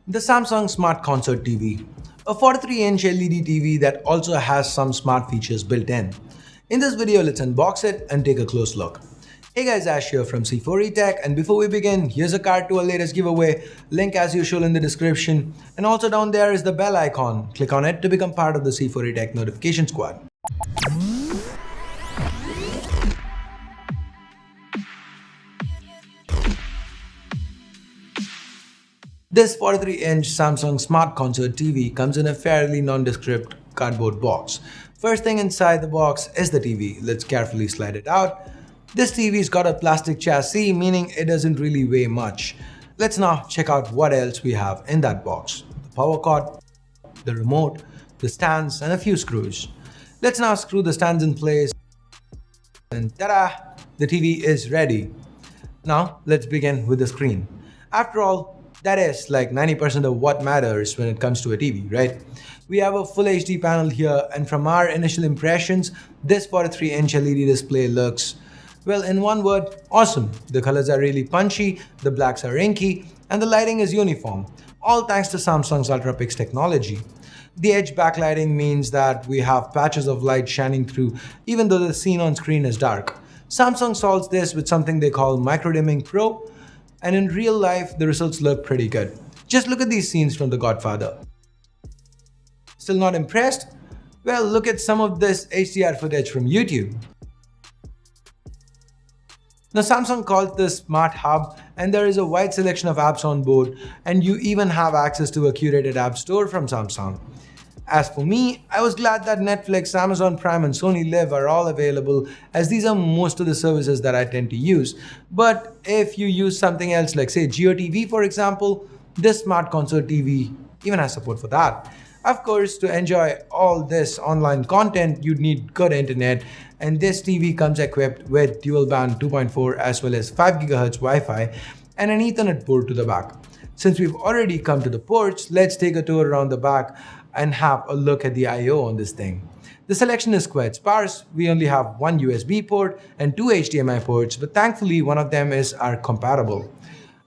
The Samsung Smart Concert TV, a 43-inch LED TV that also has some smart features built in. In this video, let's unbox it and take a close look. Hey guys, Ash here from C4E Tech, and before we begin, here's a card to our latest giveaway, link as usual in the description, and also down there is the bell icon. Click on it to become part of the C4E Tech notification squad. This 43-inch Samsung Smart Concert TV comes in a fairly nondescript cardboard box. First thing inside the box is the TV. Let's carefully slide it out. This TV's got a plastic chassis, meaning it doesn't really weigh much. Let's now check out what else we have in that box. The power cord, the remote, the stands, and a few screws. Let's now screw the stands in place, and ta-da! The TV is ready. Now let's begin with the screen. After all, that is like 90% of what matters when it comes to a TV, right? We have a full HD panel here, and from our initial impressions, this 43-inch LED display looks, well, in one word, awesome. The colors are really punchy, the blacks are inky, and the lighting is uniform, all thanks to Samsung's UltraPix technology. The edge backlighting means that we have patches of light shining through even though the scene on screen is dark. Samsung solves this with something they call Microdimming Pro, and in real life, the results look pretty good. Just look at these scenes from The Godfather. Still not impressed? Well, look at some of this HDR footage from YouTube. Now, Samsung calls this Smart Hub, and there is a wide selection of apps on board, and you even have access to a curated app store from Samsung. As for me, I was glad that Netflix, Amazon Prime, and Sony Live are all available, as these are most of the services that I tend to use. But if you use something else like say JioTV for example, this Smart Concert TV even has support for that. Of course, to enjoy all this online content, you'd need good internet, and this TV comes equipped with dual band 2.4 as well as 5 GHz Wi-Fi and an Ethernet port to the back. Since we've already come to the ports, let's take a tour around the back and have a look at the I/O on this thing. The selection is quite sparse. We only have one USB port and two HDMI ports, but thankfully one of them is compatible.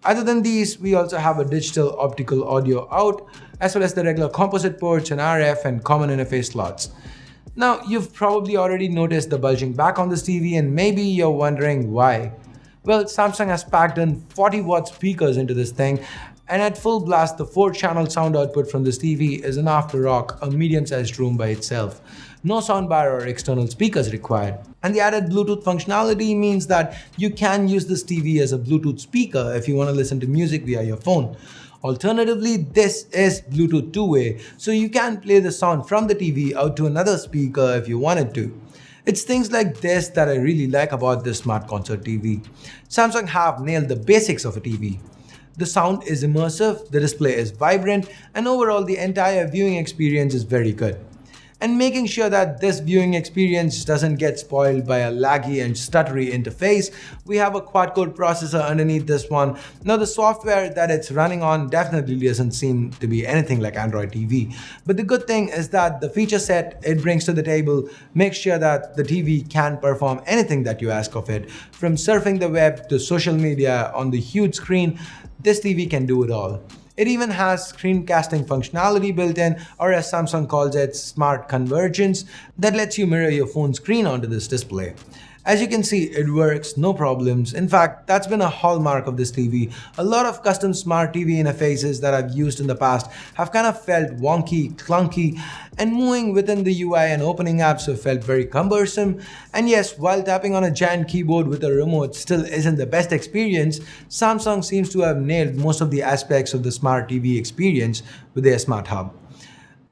Other than these, we also have a digital optical audio out, as well as the regular composite ports and RF and common interface slots. Now, you've probably already noticed the bulging back on this TV, and maybe you're wondering why. Well, Samsung has packed in 40-watt speakers into this thing, and at full blast, the 4-channel sound output from this TV is enough to rock a medium-sized room by itself. No soundbar or external speakers required. And the added Bluetooth functionality means that you can use this TV as a Bluetooth speaker if you want to listen to music via your phone. Alternatively, this is Bluetooth two-way, so you can play the sound from the TV out to another speaker if you wanted to. It's things like this that I really like about this Smart Concert TV. Samsung have nailed the basics of a TV. The sound is immersive, the display is vibrant, and overall the entire viewing experience is very good. And making sure that this viewing experience doesn't get spoiled by a laggy and stuttery interface, we have a quad-core processor underneath this one. Now, the software that it's running on definitely doesn't seem to be anything like Android TV. But the good thing is that the feature set it brings to the table makes sure that the TV can perform anything that you ask of it. From surfing the web to social media on the huge screen, this TV can do it all. It even has screencasting functionality built in, or as Samsung calls it, Smart Convergence, that lets you mirror your phone screen onto this display. As you can see, it works, no problems. In fact, that's been a hallmark of this TV. A lot of custom smart TV interfaces that I've used in the past have kind of felt wonky, clunky, and moving within the UI and opening apps have felt very cumbersome. And yes, while tapping on a giant keyboard with a remote still isn't the best experience, Samsung seems to have nailed most of the aspects of the smart TV experience with their Smart Hub.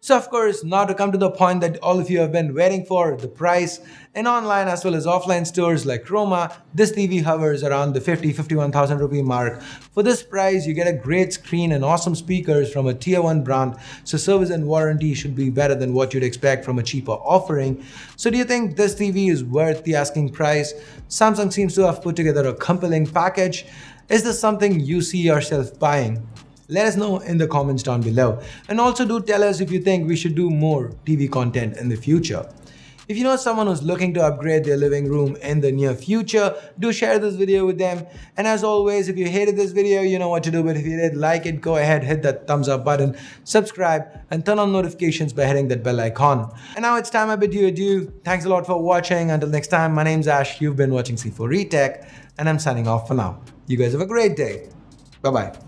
So of course, now to come to the point that all of you have been waiting for, the price. In online as well as offline stores like Chroma, this TV hovers around the 51,000 rupee mark. For this price, you get a great screen and awesome speakers from a tier 1 brand, so service and warranty should be better than what you'd expect from a cheaper offering. So do you think this TV is worth the asking price? Samsung seems to have put together a compelling package. Is this something you see yourself buying? Let us know in the comments down below. And also do tell us if you think we should do more TV content in the future. If you know someone who's looking to upgrade their living room in the near future, do share this video with them. And as always, if you hated this video, you know what to do. But if you did like it, go ahead, hit that thumbs up button, subscribe, and turn on notifications by hitting that bell icon. And now it's time I bid you adieu. Thanks a lot for watching. Until next time, my name's Ash. You've been watching C4 Retech, and I'm signing off for now. You guys have a great day. Bye-bye.